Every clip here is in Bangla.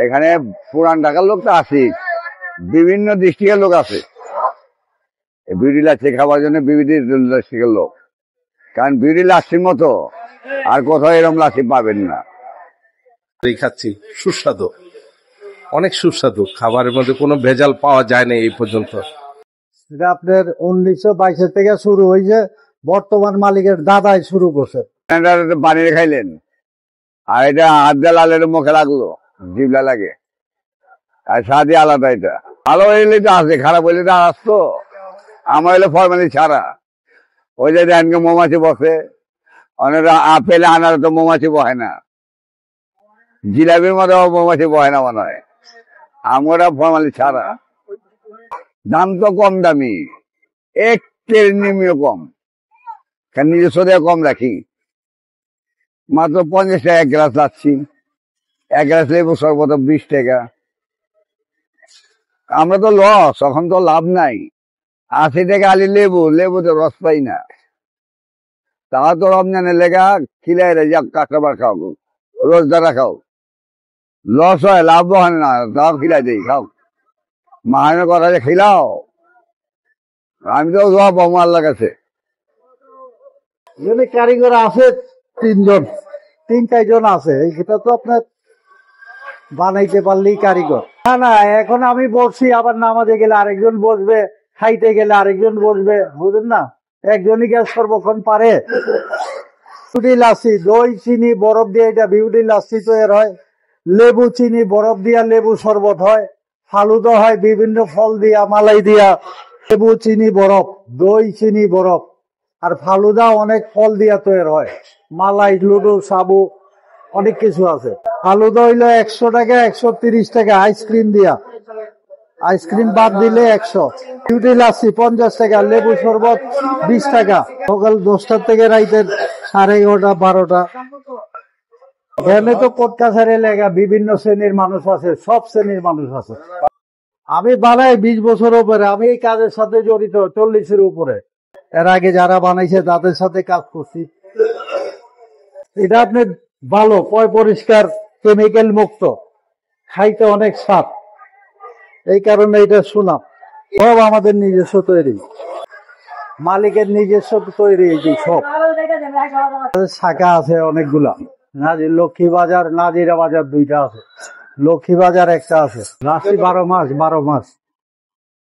এখানে পুরান ঢাকার লোক তো আছে, বিভিন্ন ডিস্ট্রিক্টের লোক আছে বিউটি লাচ্ছি খাবার জন্য, বিভিন্ন ডিস্ট্রিক্টের লোক। কারণ বিউটি লাচ্ছির মতো আর কোথাও এরকম লাচ্ছি পাবেন না। খাচ্ছি সুস্বাদু, অনেক সুস্বাদু, খাবারের মধ্যে কোনো ভেজাল পাওয়া যায় না এই পর্যন্ত। এটা আপনার 1922 থেকে শুরু হয়েছে, বর্তমান মালিকের দাদাই শুরু করছে। বানিয়ে খাইলেন, আর এটা হাত দিয়ে লালের মুখে লাগলো, জিভলা লাগে, আর স্বাদই আলাদা। এটা ভালো হইলে তো আসে, খারাপ হইলে তো আসতো। আমার হইলে ফরমালি ছাড়া। ওই যে দেখেন মৌমাছি বসে, অনেকটা আপেলে আনার তো মৌমাছি বহে না, জিলাপির মতো মৌমাছি বহে না মনে হয়। আমরা ফরমালি ছাড়া। দাম তো কম দামি, একটু নিম্ন কম, কারণ নিজস্ব দিয়ে কম রাখি। মাত্র 50 টাকা 1 গ্লাস লাচ্ছি, 1 গ্লাস লেবু শরবত 20 টাকা। আমরা তো লস, এখন তো লাভ নাই। 80 টাকা আলি লেবু, লেবুতে রস পাই না। তাও তো রমজানের লেগা খিলাই রে, যা কাঁকড়াবার খাও, রোজদারা খাও, লস হয়, লাভ হয় না, তাও খিলাই দিই, খাও। মায়ের কথা যে খিলাও, আমি তো সব আল্লাহ কাছে। কারিগর আছে 3-4 জন আছে, সেটা তো আপনার বানাইতে পারলেই কারিগর। না না, এখন আমি বসছি, আবার নামাজে গেলে আরেকজন বসবে, খাইতে গেলে আরেকজন বসবে, বুঝলেন না? একজনই গ্যাস সর্বক্ষণ পারে। বিউটি লাচ্ছি, দই চিনি বরফ দিয়ে এটা বিউটি লাচ্ছি তৈরি হয়। লেবু চিনি বরফ দিয়া লেবু শরবত হয়। ফালুদা হয় বিভিন্ন ফল দিয়া, মালাই দিয়া। লেবু চিনি বরফ, দই চিনি বরফ, আর ফালুদা অনেক ফল দিয়া তৈরি হয়। মালাই, লুডু, সাবু, অনেক কিছু আছে। ফালুদা হইলো 100 টাকা, 130 টাকা আইসক্রিম দিয়া, আইসক্রিম বাদ দিলে 100। বিউটি লাচ্ছি 50 টাকা, লেবু শরবত 20 টাকা। সকাল 10টা থেকে রাইতের 11:30 12টা। এখানে তো কোর্ট কাছারি এলাকা, বিভিন্ন শ্রেণীর মানুষ আছে, সব শ্রেণীর মানুষ আছে। আমি বানাই 20 বছর উপরে, আমি এই কাজের সাথে জড়িত 40-এর উপরে। এর আগে যারা বানাইছে তাদের সাথে কাজ করছি। এটা আপনি ভালো, পয় পরিষ্কার, কেমিক্যাল মুক্ত, খাইতে অনেক স্বাদ। এই কারণে এটা সুনাম। সব আমাদের নিজস্ব তৈরি, মালিকের নিজস্ব তৈরি। এই সব শাখা আছে অনেকগুলা। লক্ষ্মী বাজার, নাজিরা বাজার 2টা আছে, লক্ষ্মী বাজার 1টা আছে। রাশি 12 মাস, 12 মাস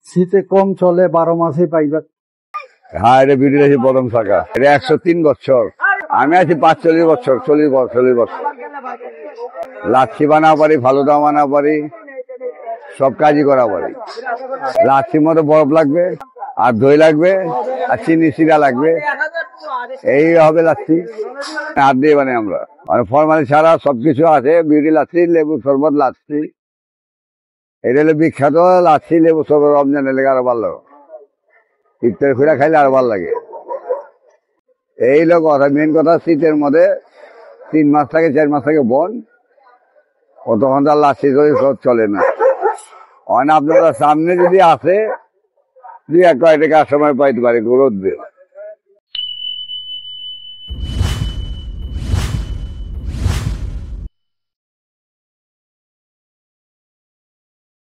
শীতে কম চলে, 12 মাসই পাইবেন। হ্যাঁ, এটা বিউটি লাচ্ছি প্রথম শাখা। এটা 103 বছর, আমি আছি 45 বছর, 40 বছর। লাচ্ছি বানাও পারি, ফালুদা বানাও পারি, সব কাজই করা পারি। লাচ্ছির মতো বরফ লাগবে, আর দই লাগবে, আর চিনি শিরা লাগবে, এই হবে লাচ্ছি। হাত দিয়ে বানাই আমরা, মানে ফরমালি ছাড়া সবকিছু আছে। বিউটি লাচ্ছি, লেবু শরবত লাচ্ছি, এটা হলো বিখ্যাত লাচ্ছি লেবু শরবত। রমজানের লেগে আরো ভালো, ইফতার খুঁড়া খাইলে আরো ভালো লাগে। এই লোক কথা, মেন কথা, শীতের মধ্যে 3 মাস থেকে 4 মাস থেকে বন, তখন তার লাচ্ছি চলে না। আপনারা সামনে যদি আসে 2-1 কয়েক টাকা সময় পাইতে পারে, রোদ দিয়ে।